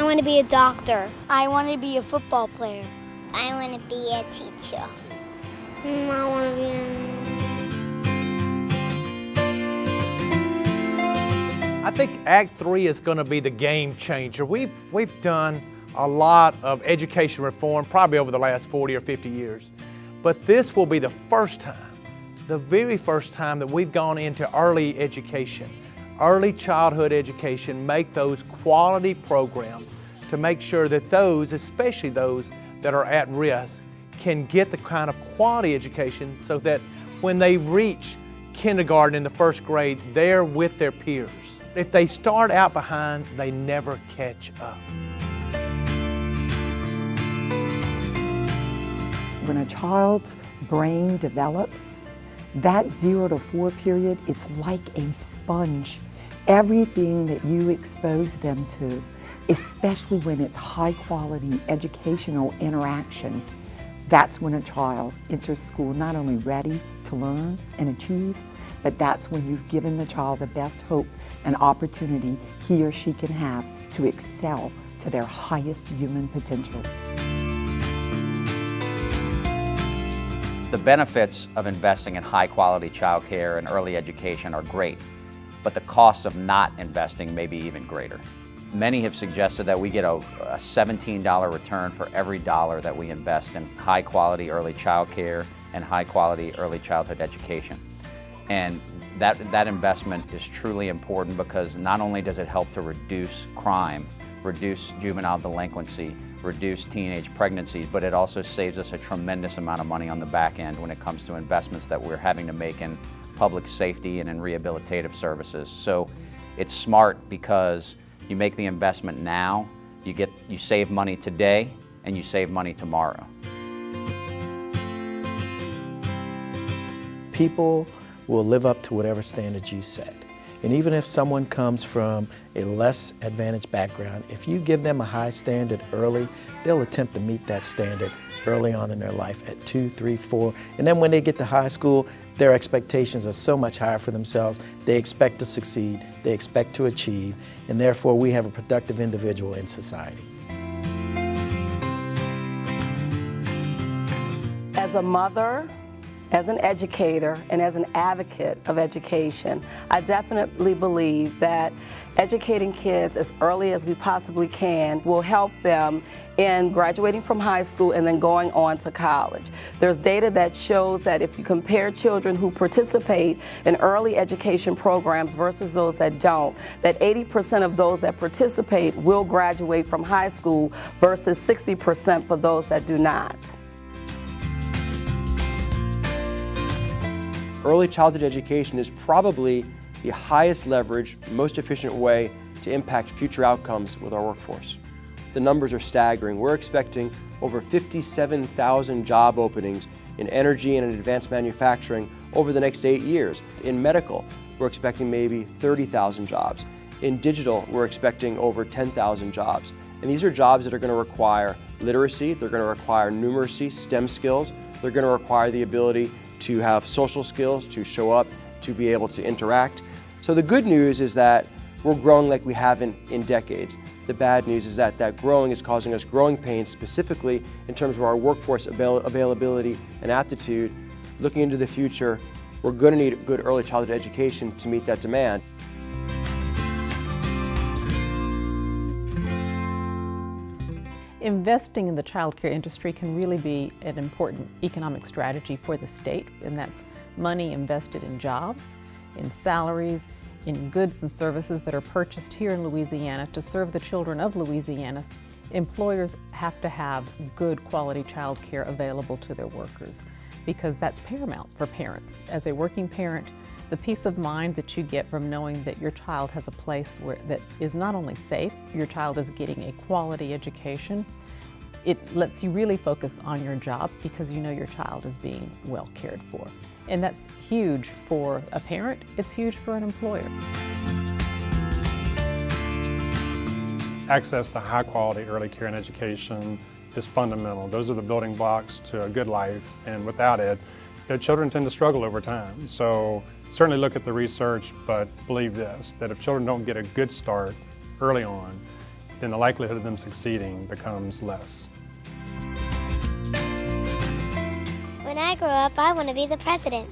want to be a doctor. I want to be a football player. I want to be a teacher. I want to be I think Act 3 is going to be the game changer. We've done a lot of education reform probably over the last 40 or 50 years. But this will be the first time, the very first time that we've gone into early education, early childhood education, make those quality programs to make sure that those, especially those that are at risk, can get the kind of quality education so that when they reach kindergarten in the first grade, they're with their peers. If they start out behind, they never catch up. When a child's brain develops, that 0 to 4 period, it's like a sponge. Everything that you expose them to, especially when it's high quality educational interaction, that's when a child enters school not only ready to learn and achieve, but that's when you've given the child the best hope and opportunity he or she can have to excel to their highest human potential. The benefits of investing in high-quality childcare and early education are great, but the costs of not investing may be even greater. Many have suggested that we get a $17 return for every dollar that we invest in high-quality early childcare and high-quality early childhood education. And that investment is truly important because not only does it help to reduce crime, reduce juvenile delinquency, reduce teenage pregnancies, but it also saves us a tremendous amount of money on the back end when it comes to investments that we're having to make in public safety and in rehabilitative services. So it's smart because you make the investment now, you save money today, and you save money tomorrow. People will live up to whatever standards you set. And even if someone comes from a less advantaged background, if you give them a high standard early, they'll attempt to meet that standard early on in their life at 2, 3, 4. And then when they get to high school, their expectations are so much higher for themselves. They expect to succeed, they expect to achieve, and therefore we have a productive individual in society. As a mother, as an educator, and as an advocate of education, I definitely believe that educating kids as early as we possibly can will help them in graduating from high school and then going on to college. There's data that shows that if you compare children who participate in early education programs versus those that don't, that 80% of those that participate will graduate from high school versus 60% for those that do not. Early childhood education is probably the highest leverage, most efficient way to impact future outcomes with our workforce. The numbers are staggering. We're expecting over 57,000 job openings in energy and in advanced manufacturing over the next 8 years. In medical, we're expecting maybe 30,000 jobs. In digital, we're expecting over 10,000 jobs. And these are jobs that are going to require literacy, they're going to require numeracy, STEM skills, they're going to require the ability to have social skills, to show up, to be able to interact. So the good news is that we're growing like we haven't in decades. The bad news is that that growing is causing us growing pains, specifically in terms of our workforce availability and aptitude. Looking into the future, we're going to need good early childhood education to meet that demand. Investing in the child care industry can really be an important economic strategy for the state, and that's money invested in jobs, in salaries, in goods and services that are purchased here in Louisiana to serve the children of Louisiana. Employers have to have good quality child care available to their workers because that's paramount for parents. As a working parent, the peace of mind that you get from knowing that your child has a place that is not only safe, your child is getting a quality education, it lets you really focus on your job because you know your child is being well cared for. And that's huge for a parent, it's huge for an employer. Access to high quality early care and education is fundamental. Those are the building blocks to a good life, and without it, children tend to struggle over time. So certainly look at the research, but believe this, that if children don't get a good start early on, then the likelihood of them succeeding becomes less. When I grow up, I want to be the president.